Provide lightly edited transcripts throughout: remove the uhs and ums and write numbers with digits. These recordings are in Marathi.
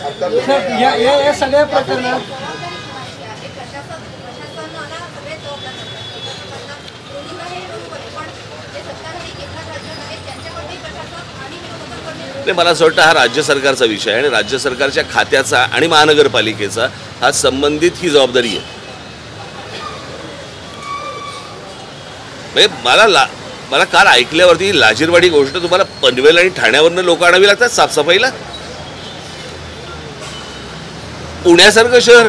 या सगळ्या प्रकरणात मला असं वाटतं हा राज्य सरकारचा विषय आहे आणि राज्य सरकारच्या खात्याचा आणि महानगरपालिकेचा हा संबंधित ही जबाबदारी आहे. मला काल ऐकल्यावरती लाजीरवाडी गोष्ट तुम्हाला पनवेल आणि ठाण्यावरनं लोक आणावी लागतात साफसफाईला. पुण्यासारखं शहर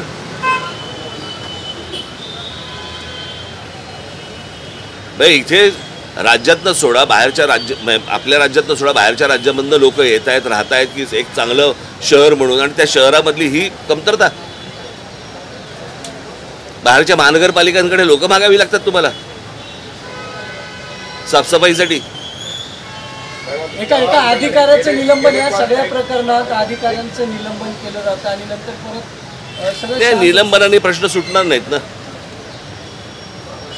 इथे राज्यातनं सोडा बाहेरच्या आपल्या राज्यातनं सोडा बाहेरच्या राज्यामधनं लोक येत आहेत राहत आहेत की एक चांगलं शहर म्हणून आणि त्या शहरामधली ही कमतरता. बाहेरच्या महानगरपालिकांकडे लोक मागावी लागतात तुम्हाला साफसफाईसाठी. एका अधिकाऱ्याचं निलंबन या सगळ्या प्रकरणात अधिकाऱ्यांचं निलंबन केलं जातं आणि नंतर परत त्या निलंबनाने प्रश्न सुटणार नाहीत ना.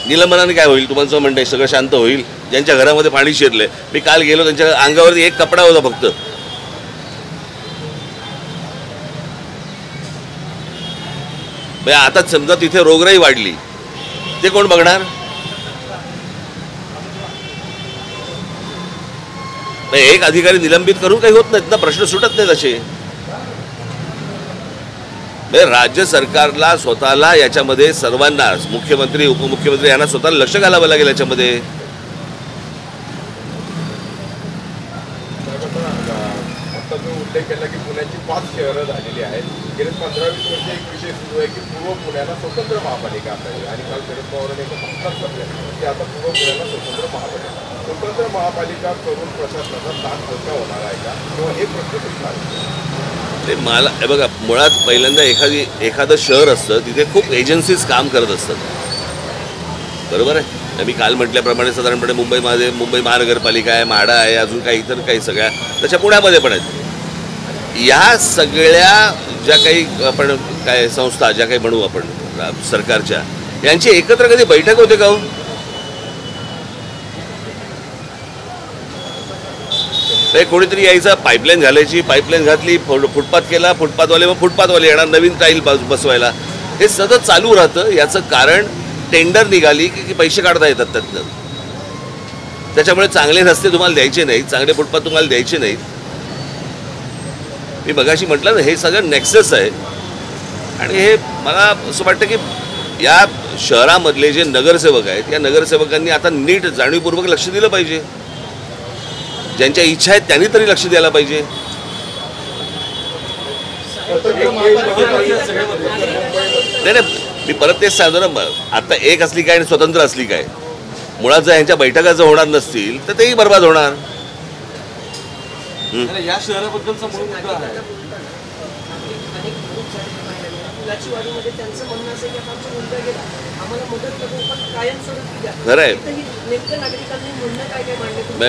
निलंबनाने काय होईल तुम्हाला म्हणताय सगळं शांत होईल. ज्यांच्या घरामध्ये पाणी शिरले मी काल गेलो त्यांच्या अंगावरती एक कपडा होता फक्त. आता समजा तिथे रोगराई वाढली ते कोण बघणार. एक अधिकारी निलंबित करून काही होत नाहीत ना प्रश्न सुटत नाहीत असे. राज्य सरकारला स्वतःला याच्यामध्ये सर्वांनाच मुख्यमंत्री उपमुख्यमंत्री यांना स्वतःला लक्ष घालावं लागेल याच्यामध्ये. उल्लेख केला की पुण्याची 5 शहरं झालेली आहेत. गेले 15-20 वर्ष एक विषय सुरू आहे की पूर्व पुण्याला स्वतंत्र महापालिका असावी आणि काल शरद पवारांनी एक प्रस्ताव करले की आता पूर्व पुण्याला स्वतंत्र महापालिका करून प्रशासनाचा ताण हलका होणार आहे का किंवा हे प्रश्न सुटणार. ते मला हे बघा मुळात पहिल्यांदा एखादं शहर असतं तिथे खूप एजन्सीज काम करत असतात बरोबर आहे. मी काल म्हटल्याप्रमाणे साधारणपणे मुंबई महानगरपालिका आहे म्हाडा आहे अजून काही इतर काही सगळ्या त्याच्या पुण्यामध्ये पण आहेत. या सगळ्या ज्या काही आपण काय संस्था ज्या काही म्हणू आपण सरकारच्या यांची एकत्र कधी बैठक होते का हो. कोणीतरी यायचं पाईपलाईन घालायची पाईपलाईन घातली फुटपाथ केला फुटपाथवाले मग फुटपाथवाले येणार नवीन टाईल बसवायला. हे सतत चालू राहतं. याचं कारण टेंडर निघाली की पैसे काढता येतात त्यातनं. त्याच्यामुळे चांगले रस्ते तुम्हाला द्यायचे नाहीत चांगले फुटपाथ तुम्हाला द्यायचे नाहीत. मी मगाशी म्हटलं ना हे सगळं नेक्सस आहे आणि हे मला असं वाटतं की या शहरामधले जे नगरसेवक आहेत या नगरसेवकांनी आता नीट जाणीवपूर्वक लक्ष दिलं पाहिजे. ज्यांच्या इच्छा आहेत त्यांनी तरी लक्ष द्यायला पाहिजे. नाही मी परत तेच सांगतो ना आता एक असली काय आणि स्वतंत्र असली काय. मुळात जर यांच्या बैठका जर होणार नसतील तर तेही बरबाद होणार. या शहराबद्दलचा मूळ मुद्दा आहे. खरं आहे.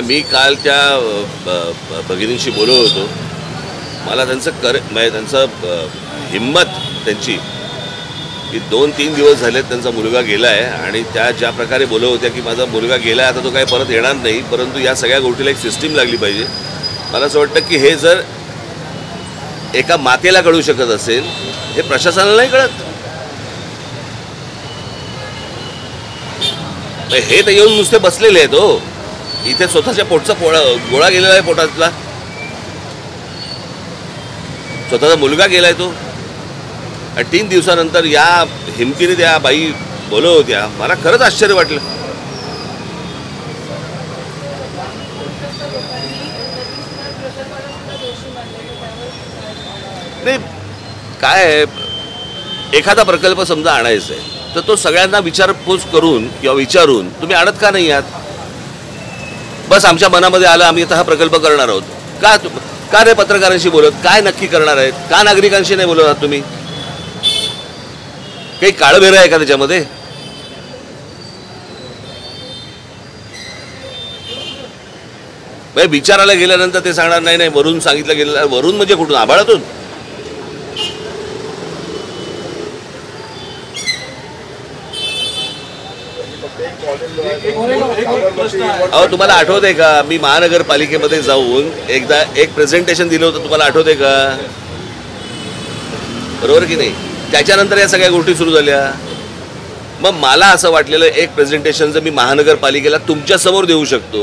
मी काल त्या भगिनींशी बोलत होतो. मला त्यांचं हिंमत त्यांची की 2-3 दिवस झाले त्यांचा मुलगा गेला आहे आणि त्या ज्या प्रकारे बोलत होत्या की माझा मुलगा गेला आहे आता तो काही परत येणार नाही परंतु या सगळ्या गोष्टीला एक सिस्टीम लागली पाहिजे. मला असं वाटतं की हे जर एका मातेला कळू शकत असेल हे प्रशासनाला नाही कळत. हे तर येऊन नुसते बसलेले आहेत हो. इथे स्वतःच्या पोटचा गोळा गेलेला आहे पोटातला. स्वतःचा मुलगा गेलाय तो. 3 दिवसानंतर या हिमतीने त्या बाई बोलत होत्या. मला खरंच आश्चर्य वाटलं. नाही काय आहे एखादा प्रकल्प समजा आणायचा आहे तर तो सगळ्यांना विचारपूस करून किंवा विचारून तुम्ही आणत का नाही आहात. बस आमच्या मनामध्ये आलं आम्ही आता हा प्रकल्प करणार आहोत. का रे पत्रकारांशी बोलत काय नक्की करणार आहेत. का नागरिकांशी नाही बोलत आहात तुम्ही. काही काळबेर आहे का त्याच्यामध्ये. विचारायला गेल्यानंतर ते सांगणार नाही नाही वरून सांगितलं गेलं. वरून म्हणजे कुठून आभाळातून. अहो तुम्हाला आठवतंय का मी महानगरपालिकेमध्ये जाऊन एकदा एक प्रेझेंटेशन दिलं होतं तुम्हाला आठवतंय का. बरोबर की नाही? त्याच्यानंतर या सगळ्या गोष्टी सुरू झाल्या. मग मला असं वाटलेलं एक प्रेझेंटेशन जर मी महानगरपालिकेला तुमच्या समोर देऊ शकतो,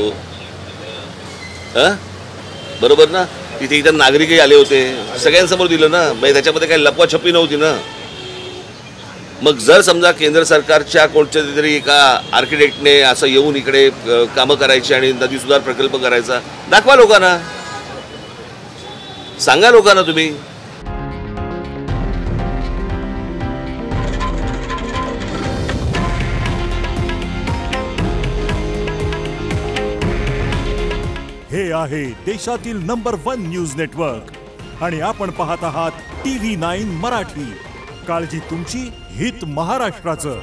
बरोबर ना? तिथे इतर नागरिकही आले होते, सगळ्यांसमोर दिलं ना. म्हणजे त्याच्यामध्ये काही लपवाछपी नव्हती ना. मग जर समजा केंद्र सरकारच्या कोणत्या तरी एका आर्किटेक्टने असं येऊन इकडे कामं करायची आणि नदी सुधार प्रकल्प करायचा, दाखवा लोकांना, सांगा लोकांना तुम्ही. हे आहे देशातील नंबर 1 न्यूज नेटवर्क आणि आपण पाहत आहात TV9 मराठी. काळजी तुमची, हित महाराष्ट्राचं.